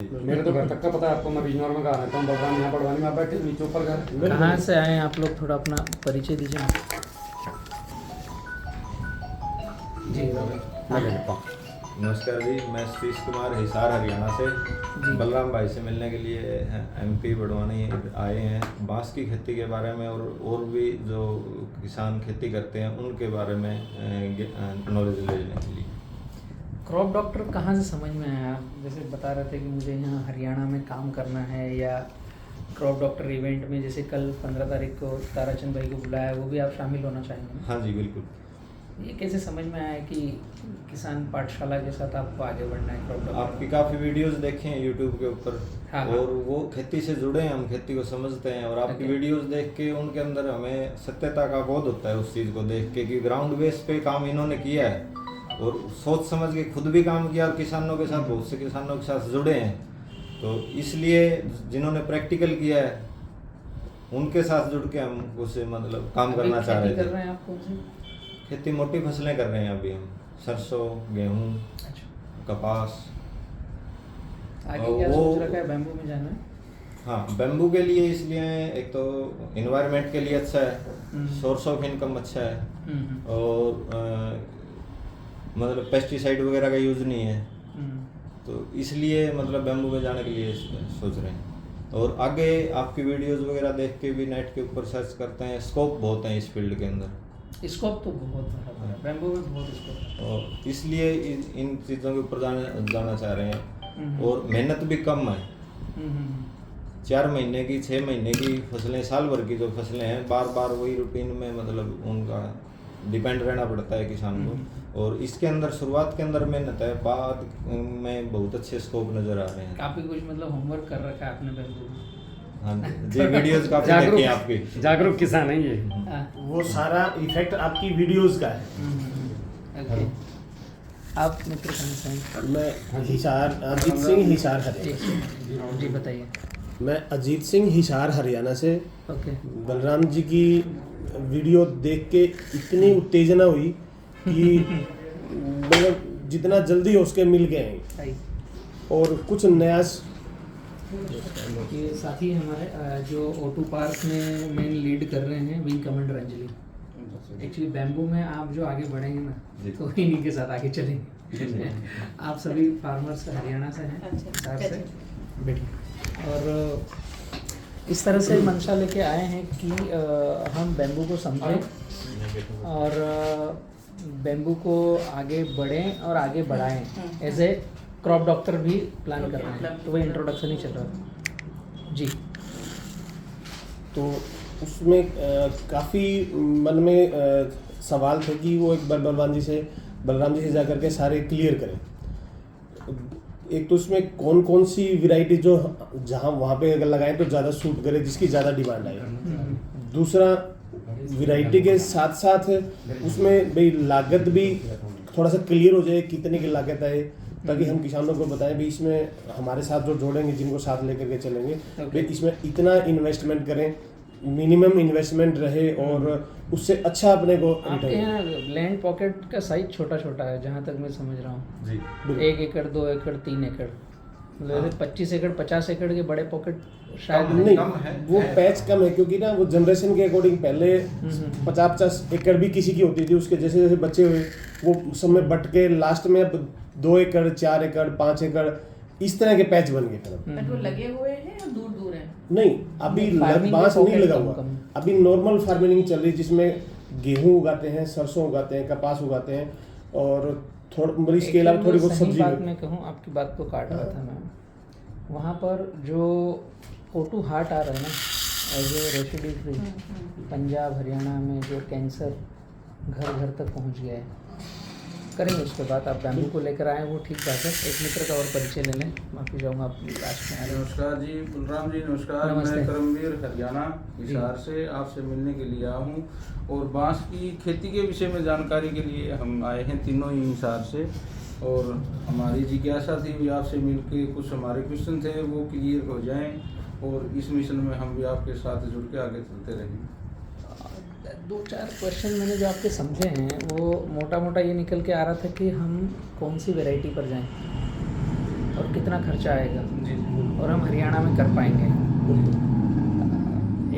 मेरे तो घर तक का पता है आपको। मैं बिजनौर में कहा रहता हूँ, बलराम यहाँ पड़वानी में। आप बैठे नीचे ऊपर घर। कहाँ से आए हैं आप लोग, थोड़ा अपना परिचय दीजिए। जी मैं ले लेता हूँ। नमस्कार जी, मैं सतीश कुमार हिसार हरियाणा से बलराम भाई से मिलने के लिए एमपी बड़वानी आए हैं। बांस की खेती के बारे में और भी जो किसान खेती करते हैं उनके बारे में नॉलेज लेने के लिए। क्रॉप डॉक्टर कहाँ से समझ में आया? आप जैसे बता रहे थे कि मुझे यहाँ हरियाणा में काम करना है, या क्रॉप डॉक्टर इवेंट में जैसे कल 15 तारीख को ताराचंद भाई को बुलाया, वो भी आप शामिल होना चाहेंगे? हाँ जी बिल्कुल। ये कैसे समझ में आया कि किसान पाठशाला के साथ आपको आगे बढ़ना है क्रॉप डॉक्टर? आपकी काफ़ी वीडियोस देखे हैं यूट्यूब के ऊपर। हाँ। और वो खेती से जुड़े हैं, हम खेती को समझते हैं, और आपकी वीडियोस देख के उनके अंदर हमें सत्यता का बोध होता है उस चीज़ को देख के कि ग्राउंड बेस पे काम इन्होंने किया है और सोच समझ के खुद भी काम किया और किसानों के साथ, बहुत से किसानों के साथ जुड़े हैं। तो इसलिए जिन्होंने प्रैक्टिकल किया है उनके साथ जुड़ के हम उससे मतलब काम करना चाह रहे थे। कर रहे हैं आप कौन सी खेती? मोटी फसलें कर रहे हैं अभी हम, सरसों, गेहूँ, कपास। आगे क्या सोच रखा है? बैम्बू में जाना है? हाँ, बैम्बू के लिए इसलिए एक तो इन्वायरमेंट के लिए अच्छा है, सोर्स ऑफ इनकम अच्छा है, और मतलब पेस्टिसाइड वगैरह का यूज़ नहीं है, तो इसलिए मतलब बैम्बू में जाने के लिए सोच रहे हैं। और आगे आपकी वीडियोस वगैरह देख के भी नेट के ऊपर सर्च करते हैं, स्कोप बहुत है इस फील्ड के अंदर। स्कोप तो बहुत है, बैम्बू में बहुत स्कोप है, और इसलिए इन चीज़ों के ऊपर जाना चाह रहे हैं। और मेहनत भी कम है। 4 महीने की, 6 महीने की फसलें, साल भर की जो फसलें हैं, बार बार वही रूटीन में मतलब उनका डिपेंड रहना पड़ता है किसान को। और इसके अंदर शुरुआत के अंदर मेहनत है, बाद में बहुत अच्छे स्कोप नज़र आ रहे हैं। काफ़ी कुछ मतलब होमवर्क कर रखा है आपने बैम्बू में। हाँ जी, वीडियोस काफ़ी देखी हैं आपकी। जागरूक किसान है ये। वो सारा इफेक्ट आपकी वीडियोस का है। ओके, आप मित्र कहाँ से हैं? मैं हिसार, अजीत सिंह हिसार हरियाणा। जी बताइए। मैं अजीत सिंह हिसार हरियाणा से। ओके। बलराम जी की वीडियो देख के इतनी उत्तेजना हुई कि मतलब जितना जल्दी हो उसके मिल गए हैं और कुछ नया। ये साथी हमारे जो O2 पार्क में मेन लीड कर रहे हैं, wing commander Anjali. Actually bamboo में आप जो आगे बढ़ेंगे ना तो इन्हीं के साथ आगे चलेंगे। आप सभी फार्मर्स हरियाणा से हैं, हिसार से, बैठिए। और इस तरह से मंशा लेके आए हैं कि हम बैम्बू को समझें और बैम्बू को आगे बढ़ें और आगे बढ़ाएं। एज ए क्रॉप डॉक्टर भी प्लान कर रहे हैं, तो वही इंट्रोडक्शन ही चल रहा है जी। तो उसमें काफ़ी मन में सवाल थे कि वो एक बार बलराम जी से जा करके सारे क्लियर करें। एक तो उसमें कौन कौन सी वैरायटी जो जहाँ वहाँ पे अगर लगाएं तो ज़्यादा सूट करे, जिसकी ज़्यादा डिमांड आए। दूसरा, वैरायटी के साथ साथ उसमें भाई लागत भी थोड़ा सा क्लियर हो जाए, कितने की लागत आए, ताकि हम किसानों को बताएं भी इसमें हमारे साथ जो जोड़ेंगे, जिनको साथ लेकर के चलेंगे, भाई इसमें इतना इन्वेस्टमेंट करें, मिनिमम इन्वेस्टमेंट रहे और उससे अच्छा अपने को। आपके यहाँ लैंड पॉकेट का साइज छोटा छोटा है जहाँ तक मैं समझ रहा हूँ जी। 1 एकड़ 2 एकड़ 3 एकड़, मतलब 25 एकड़ 50 एकड़ के बड़े पॉकेट शायद नहीं, कम है। वो पैच कम है क्योंकि ना वो जनरेशन के अकॉर्डिंग पहले 50-50 एकड़ भी किसी की होती थी, उसके जैसे जैसे बच्चे हुए वो सब में बट के लास्ट में अब 2 एकड़ 4 एकड़ 5 एकड़ इस तरह के पैच बन गए। बट वो लगे हुए हैं या दूर दूर है? नहीं, अभी बांस नहीं लगा हुआ, अभी नॉर्मल फार्मिंग चल रही है जिसमें गेहूं उगाते हैं, सरसों उगाते हैं, कपास उगाते हैं और थोड़ी स्केल अप थोड़ी बहुत सब्जी। बात मैं कहूँ, आपकी बात को काट रहा था मैं, वहाँ पर जो O2 हार्ट आ रहा है ना as a residue free, Punjab Haryana में जो कैंसर घर घर तक पहुँच गया है, करेंगे उसके बाद। आप बैम्बू को लेकर आए वो ठीक बात है। एक मित्र का और परिचय ले लें, माफ़ी चाहूँगा आप लास्ट में। नमस्कार जी, बलराम जी नमस्कार। मैं करमवीर हरियाणा हिसार से आपसे मिलने के लिए आया हूँ और बांस की खेती के विषय में जानकारी के लिए हम आए हैं, तीनों ही हिसार से। और हमारी जिज्ञासा थी भी आपसे मिलके कुछ हमारे क्वेश्चन थे वो क्लियर हो जाएं और इस मिशन में हम भी आपके साथ जुड़ के आगे चलते रहेंगे। 2-4 क्वेश्चन मैंने जो आपके समझे हैं वो मोटा मोटा ये निकल के आ रहा था कि हम कौन सी वैरायटी पर जाएं और और कितना खर्चा आएगा जी जी और हम हरियाणा में कर पाएंगे।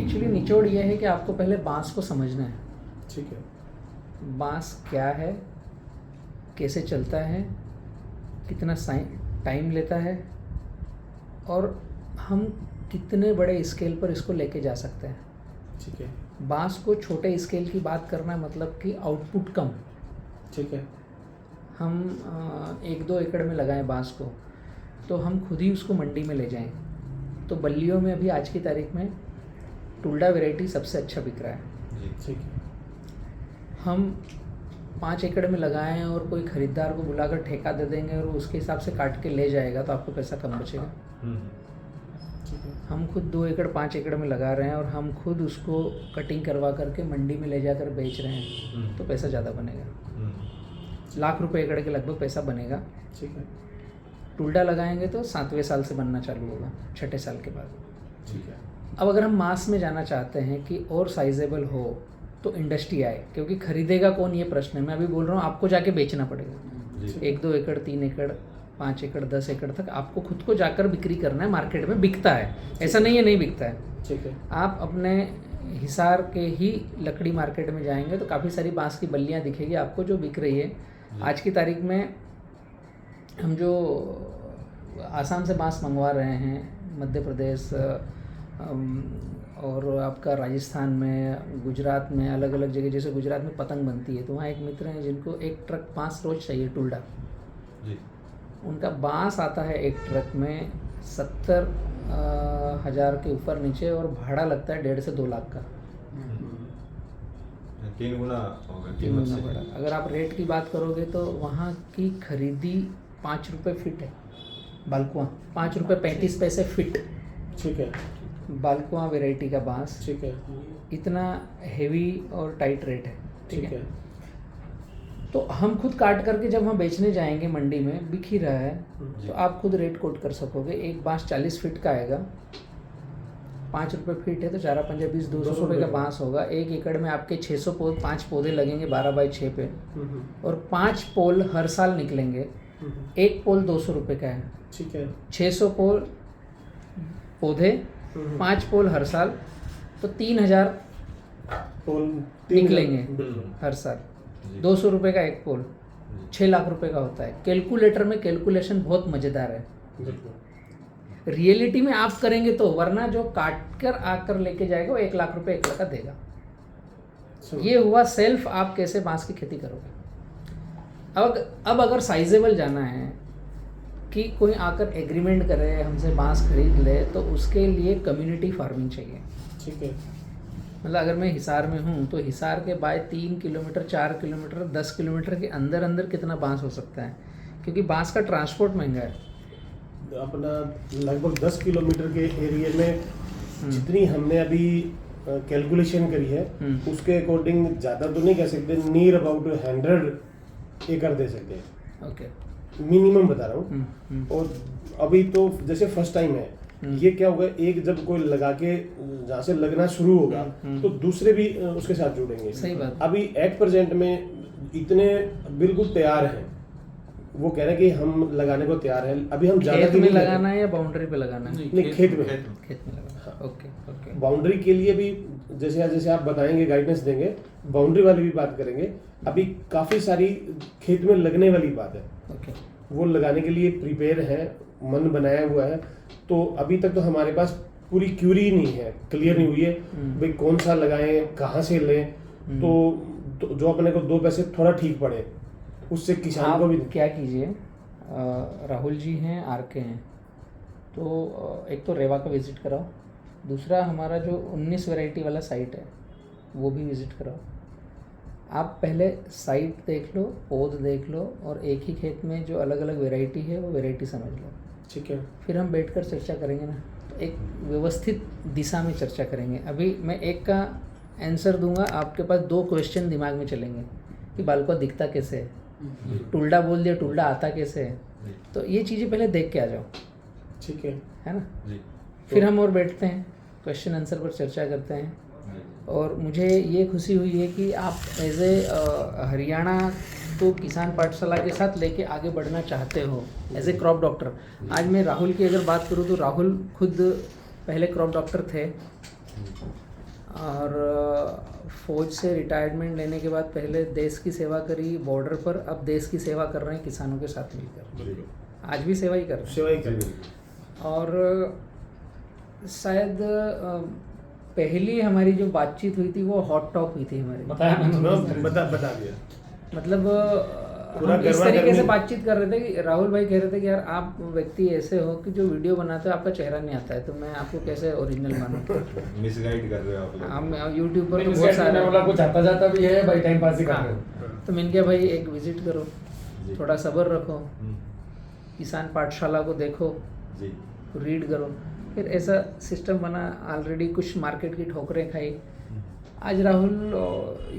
एक्चुअली निचोड़ ये है कि आपको पहले बांस को समझना है। ठीक है। बांस क्या है, कैसे चलता है, कितना टाइम लेता है और हम कितने बड़े स्केल पर इसको लेके जा सकते हैं। ठीक है। बांस को छोटे स्केल की बात करना मतलब कि आउटपुट कम। ठीक है। हम 1-2 एकड़ में लगाएं बांस को तो हम खुद ही उसको मंडी में ले जाएं। तो बल्लियों में अभी आज की तारीख में टुल्डा वैरायटी सबसे अच्छा बिक रहा है। ठीक है। हम 5 एकड़ में लगाएं और कोई ख़रीदार को बुलाकर ठेका दे देंगे और उसके हिसाब से काट के ले जाएगा तो आपको पैसा कम बचेगा। ठीक है। हम खुद 2 एकड़ 5 एकड़ में लगा रहे हैं और हम खुद उसको कटिंग करवा करके मंडी में ले जाकर बेच रहे हैं तो पैसा ज़्यादा बनेगा। लाख रुपए एकड़ के लगभग पैसा बनेगा। ठीक है। टुल्डा लगाएंगे तो 7वें साल से बनना चालू होगा, 6ठे साल के बाद। ठीक है। अब अगर हम मास में जाना चाहते हैं कि और साइजेबल हो तो इंडस्ट्री आए, क्योंकि खरीदेगा कौन ये प्रश्न है। मैं अभी बोल रहा हूँ आपको जाके बेचना पड़ेगा। 1-2 एकड़ 3 एकड़ 5 एकड़ 10 एकड़ तक आपको खुद को जाकर बिक्री करना है। मार्केट में बिकता है, ऐसा नहीं है नहीं बिकता है। ठीक है। आप अपने हिसार के ही लकड़ी मार्केट में जाएंगे तो काफ़ी सारी बांस की बल्लियाँ दिखेगी आपको जो बिक रही है। आज की तारीख में हम जो आसाम से बांस मंगवा रहे हैं, मध्य प्रदेश और आपका राजस्थान में, गुजरात में, अलग अलग जगह, जैसे गुजरात में पतंग बनती है तो वहाँ एक मित्र हैं जिनको 1 ट्रक बांस रोज चाहिए टुल्डा। जी। उनका बांस आता है 1 ट्रक में 70,000 के ऊपर नीचे और भाड़ा लगता है 1.5 से 2 लाख का। 3 गुना होगा 3 कीमत गुना से। बढ़ा। अगर आप रेट की बात करोगे तो वहाँ की खरीदी 5 रुपये फिट है। बालकुआं 5 रुपये 35 पैसे फिट। ठीक है। बालकुआं वैरायटी का बांस ठीक है। इतना हेवी और टाइट रेट है। ठीक है। तो हम खुद काट करके जब हम बेचने जाएंगे मंडी में, बिक ही रहा है तो आप खुद रेट कोट कर सकोगे। एक बांस 40 फीट का आएगा, 5 रुपये फीट है तो 4-5 20 200 रुपये का बांस होगा। 1 एकड़ में आपके 600 5 पौधे लगेंगे 12x6 पे और 5 पोल हर साल निकलेंगे। 1 पोल 200 रुपये का है। ठीक है। 600 पोल पौधे, 5 पोल हर साल तो 3000 पोल निकलेंगे बिल्कुल। हर साल। 200 रुपये का 1 पोल 6 लाख रुपए का होता है। कैलकुलेटर में कैलकुलेशन बहुत मज़ेदार है। बिल्कुल। रियलिटी में आप करेंगे तो, वरना जो काट कर आकर लेके जाएगा वो 1 लाख रुपए एकड़ का देगा। ये हुआ सेल्फ आप कैसे बांस की खेती करोगे। अब अगर साइजेबल जाना है कि कोई आकर एग्रीमेंट करे, हमसे बांस खरीद ले, तो उसके लिए कम्युनिटी फार्मिंग चाहिए। ठीक है। मतलब अगर मैं हिसार में हूँ तो हिसार के बाय 3 किलोमीटर 4 किलोमीटर 10 किलोमीटर के अंदर अंदर कितना बांस हो सकता है, क्योंकि बांस का ट्रांसपोर्ट महंगा है। अपना लगभग 10 किलोमीटर के एरिया में जितनी हमने अभी कैलकुलेशन करी है उसके अकॉर्डिंग ज़्यादा तो नहीं कह सकते, नियर अबाउट 100 एकड़ दे सकते हैं। ओके। मिनिमम बता रहा हूँ। और अभी तो जैसे फर्स्ट टाइम है, ये क्या होगा, एक जब कोई लगा के जहाँ से लगना शुरू होगा तो दूसरे भी उसके साथ जुड़ेंगे। सही बात। अभी एट प्रेजेंट में इतने बिल्कुल तैयार हैं, वो कह रहे हैं कि हम लगाने को तैयार हैं। अभी हम खेत में लगाना है या बाउंड्री पे लगाना है? नहीं, खेत में। खेत में लगाना है। Okay okay. बाउंड्री के लिए भी जैसे जैसे आप बताएंगे, गाइडेंस देंगे, बाउंड्री वाली भी बात करेंगे। अभी काफ़ी सारी खेत में लगने वाली बात है, ओके। वो लगाने के लिए प्रिपेयर है, मन बनाया हुआ है। तो अभी तक तो हमारे पास पूरी क्यूरी नहीं है, क्लियर नहीं हुई है भाई कौन सा लगाएं, कहाँ से लें। तो जो अपने को 2 पैसे थोड़ा ठीक पड़े, उससे किसान को भी। क्या कीजिए, राहुल जी हैं, RK हैं, तो एक तो रेवा का विज़िट कराओ, दूसरा हमारा जो 19 वैरायटी वाला साइट है वो भी विज़िट कराओ। आप पहले साइट देख लो, पौध देख लो और एक ही खेत में जो अलग अलग वैरायटी है वो वैरायटी समझ लो। ठीक है। फिर हम बैठकर चर्चा करेंगे ना, तो एक व्यवस्थित दिशा में चर्चा करेंगे। अभी मैं एक का आंसर दूंगा, आपके पास 2 क्वेश्चन दिमाग में चलेंगे कि बालकुआ दिखता कैसे है, टुल्डा बोल दिया, टुल्डा आता कैसे है। तो ये चीज़ें पहले देख के आ जाओ। ठीक है। है ना? जी। फिर हम और बैठते हैं, क्वेश्चन आंसर पर चर्चा करते हैं। और मुझे ये खुशी हुई है कि आप एज ए हरियाणा उसको किसान पाठशाला के साथ लेके आगे बढ़ना चाहते हो एज ए क्रॉप डॉक्टर। आज मैं राहुल की अगर बात करूँ तो राहुल खुद पहले क्रॉप डॉक्टर थे और फौज से रिटायरमेंट लेने के बाद पहले देश की सेवा करी बॉर्डर पर, अब देश की सेवा कर रहे हैं किसानों के साथ मिलकर, आज भी सेवा ही कर रहे हैं। सेवा ही कर रहे हैं। और शायद पहली हमारी जो बातचीत हुई थी वो हॉट टॉक हुई थी हमारी, बताया मैंने बता दिया। मतलब पूरा हम इस गरमा तरीके से गर्मी। बातचीत कर रहे थे कि राहुल भाई कह रहे थे कि यार आप व्यक्ति ऐसे हो कि जो वीडियो बनाते हो आपका चेहरा नहीं आता है, तो मैं आपको कैसे ओरिजिनल मानूं। मिसगाइड कर रहे हो आप लोग। हम यूट्यूब पर तो बहुत बहुत सारे वाला कुछ आता जाता भी है भाई, टाइम पास ही कर रहे हो। तो मैंने कहा भाई एक विजिट करो, जी। थोड़ा सब्र रखो, हम्म, किसान पाठशाला को देखो, जी रीड करो। फिर ऐसा सिस्टम बना, ऑलरेडी कुछ मार्केट की ठोकरें खाई। आज राहुल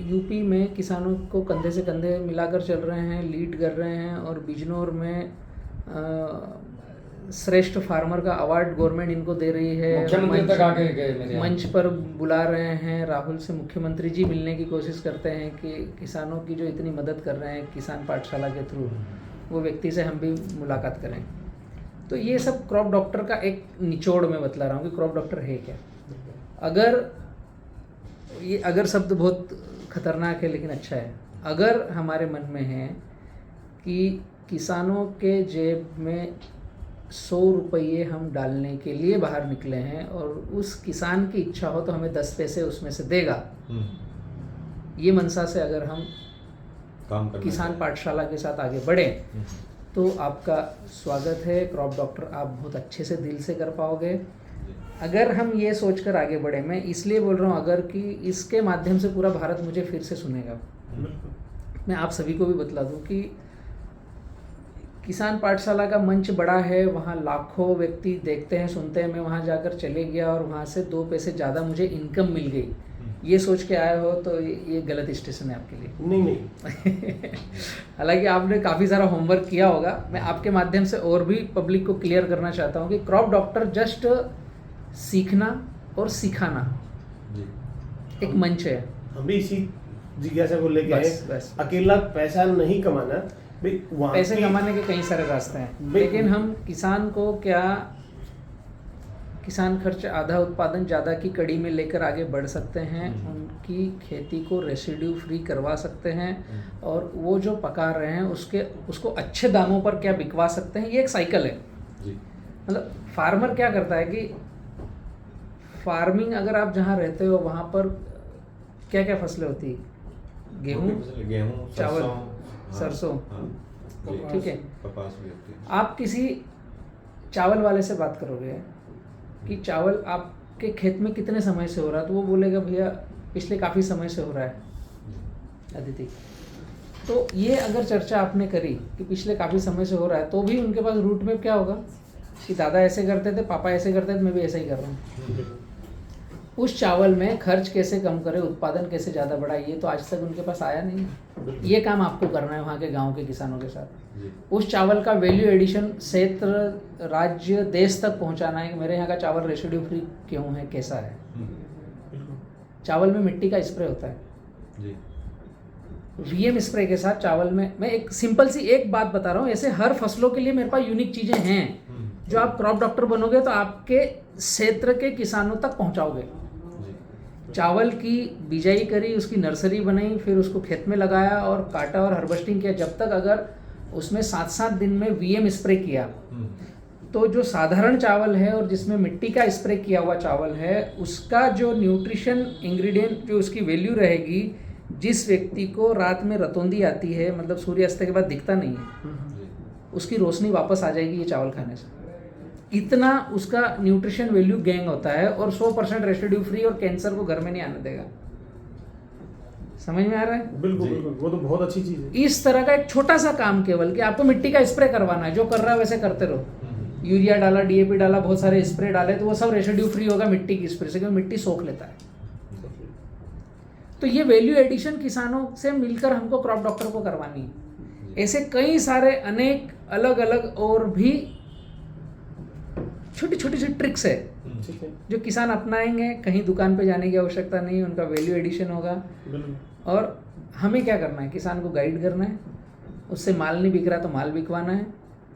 यूपी में किसानों को कंधे से कंधे मिलाकर चल रहे हैं, लीड कर रहे हैं और बिजनौर में श्रेष्ठ फार्मर का अवार्ड गवर्नमेंट इनको दे रही है। मुख्यमंत्री तक आके गए मेरे यहाँ। मंच पर बुला रहे हैं, राहुल से मुख्यमंत्री जी मिलने की कोशिश करते हैं कि किसानों की जो इतनी मदद कर रहे हैं किसान पाठशाला के थ्रू, वो व्यक्ति से हम भी मुलाकात करें। तो ये सब क्रॉप डॉक्टर का एक निचोड़ में बतला रहा हूँ कि क्रॉप डॉक्टर है क्या। अगर शब्द बहुत खतरनाक है लेकिन अच्छा है। अगर हमारे मन में है कि किसानों के जेब में 100 रुपये हम डालने के लिए बाहर निकले हैं और उस किसान की इच्छा हो तो हमें 10 पैसे उसमें से देगा, ये मनसा से अगर हम काम करना किसान पाठशाला के साथ आगे बढ़ें तो आपका स्वागत है। क्रॉप डॉक्टर आप बहुत अच्छे से दिल से कर पाओगे अगर हम ये सोचकर आगे बढ़े। मैं इसलिए बोल रहा हूँ अगर, कि इसके माध्यम से पूरा भारत मुझे फिर से सुनेगा। मैं आप सभी को भी बतला दूँ कि किसान पाठशाला का मंच बड़ा है, वहाँ लाखों व्यक्ति देखते हैं सुनते हैं। मैं वहाँ जाकर चले गया और वहाँ से 2 पैसे ज़्यादा मुझे इनकम मिल गई, ये सोच के आए हो तो ये गलत स्टेशन है आपके लिए। नहीं हालांकि आपने काफ़ी सारा होमवर्क किया होगा। मैं आपके माध्यम से और भी पब्लिक को क्लियर करना चाहता हूँ कि क्रॉप डॉक्टर जस्ट सीखना और सिखाना जी। एक मंच है। हम भी इसी जिज्ञासा को लेके आए। बस। अकेला पैसा नहीं कमाना भाई, वहाँ पैसे की- कमाने के कई सारे रास्ते हैं, भाई- लेकिन हम किसान को क्या किसान खर्च आधा उत्पादन ज़्यादा की कड़ी में लेकर आगे बढ़ सकते हैं, उनकी खेती को रेसिड्यू फ्री करवा सकते हैं और वो जो पका रहे हैं उसको अच्छे दामों पर क्या बिकवा सकते हैं, ये एक साइकिल है। जी। मतलब फार्मर क्या करता है कि फार्मिंग अगर आप जहाँ रहते हो वहाँ पर क्या क्या फसलें होती है, गेहूँ चावल, हाँ, सरसों, हाँ, जी। ठीक है। कपास भी होती है। आप किसी चावल वाले से बात करोगे कि चावल आपके खेत में कितने समय से हो रहा है, तो वो बोलेगा भैया पिछले काफ़ी समय से हो रहा है अदिति। तो ये अगर चर्चा आपने करी कि पिछले काफ़ी समय से हो रहा है, तो भी उनके पास रूट मैप क्या होगा कि दादा ऐसे करते थे, पापा ऐसे करते थे, मैं भी ऐसे ही कर रहा हूँ। उस चावल में खर्च कैसे कम करें, उत्पादन कैसे ज़्यादा बढ़ाए, ये तो आज तक उनके पास आया नहीं है। ये काम आपको करना है वहाँ के गांव के किसानों के साथ। जी। उस चावल का वैल्यू एडिशन क्षेत्र, राज्य, देश तक पहुँचाना है कि मेरे यहाँ का चावल रेसिड्यू फ्री क्यों है, कैसा है। चावल में मिट्टी का स्प्रे होता है, जी। वीएम स्प्रे के साथ चावल में। मैं एक सिंपल सी एक बात बता रहा हूँ, ऐसे हर फसलों के लिए मेरे पास यूनिक चीज़ें हैं जो आप क्रॉप डॉक्टर बनोगे तो आपके क्षेत्र के किसानों तक पहुँचाओगे। चावल की बिजाई करी, उसकी नर्सरी बनाई, फिर उसको खेत में लगाया और काटा और हार्वेस्टिंग किया। जब तक अगर उसमें 7-7 दिन में वीएम स्प्रे किया तो जो साधारण चावल है और जिसमें मिट्टी का स्प्रे किया हुआ चावल है, उसका जो न्यूट्रिशन इंग्रेडिएंट, जो उसकी वैल्यू रहेगी, जिस व्यक्ति को रात में रतौंदी आती है, मतलब सूर्यास्त के बाद दिखता नहीं है, उसकी रोशनी वापस आ जाएगी ये चावल खाने से। इतना उसका न्यूट्रिशन वैल्यू गेन होता है और 100% रेसिड्यू फ्री और कैंसर को घर में नहीं आने देगा। समझ में आ रहा है? बिल्कुल बिल्कुल, वो तो बहुत अच्छी चीज़ है। इस तरह का एक छोटा सा काम केवल कि आपको मिट्टी का स्प्रे करवाना है, जो कर रहा है वैसे करते रहो। यूरिया डाला, डीएपी डाला, बहुत सारे स्प्रे डाले, तो वो सब रेसिड्यू फ्री होगा मिट्टी की स्प्रे से, क्योंकि मिट्टी सोख लेता है। तो ये वैल्यू एडिशन किसानों से मिलकर हमको क्रॉप डॉक्टर को करवानी है। ऐसे कई सारे अनेक अलग अलग और भी छोटी छोटी सी ट्रिक्स है ठीक है, जो किसान अपनाएंगे, कहीं दुकान पे जाने की आवश्यकता नहीं, उनका वैल्यू एडिशन होगा। बिल्कुल। और हमें क्या करना है, किसान को गाइड करना है उससे माल नहीं बिक रहा तो माल बिकवाना है,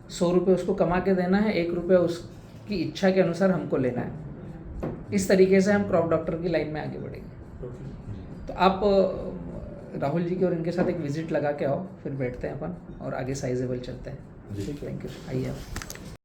100 रुपये उसको कमा के देना है, 1 रुपया उसकी इच्छा के अनुसार हमको लेना है। इस तरीके से हम क्रॉप डॉक्टर की लाइन में आगे बढ़ेंगे। तो आप राहुल जी के और इनके साथ एक विजिट लगा के आओ, फिर बैठते हैं अपन और आगे साइजेबल चलते हैं। जी। थैंक यू, आइए आप।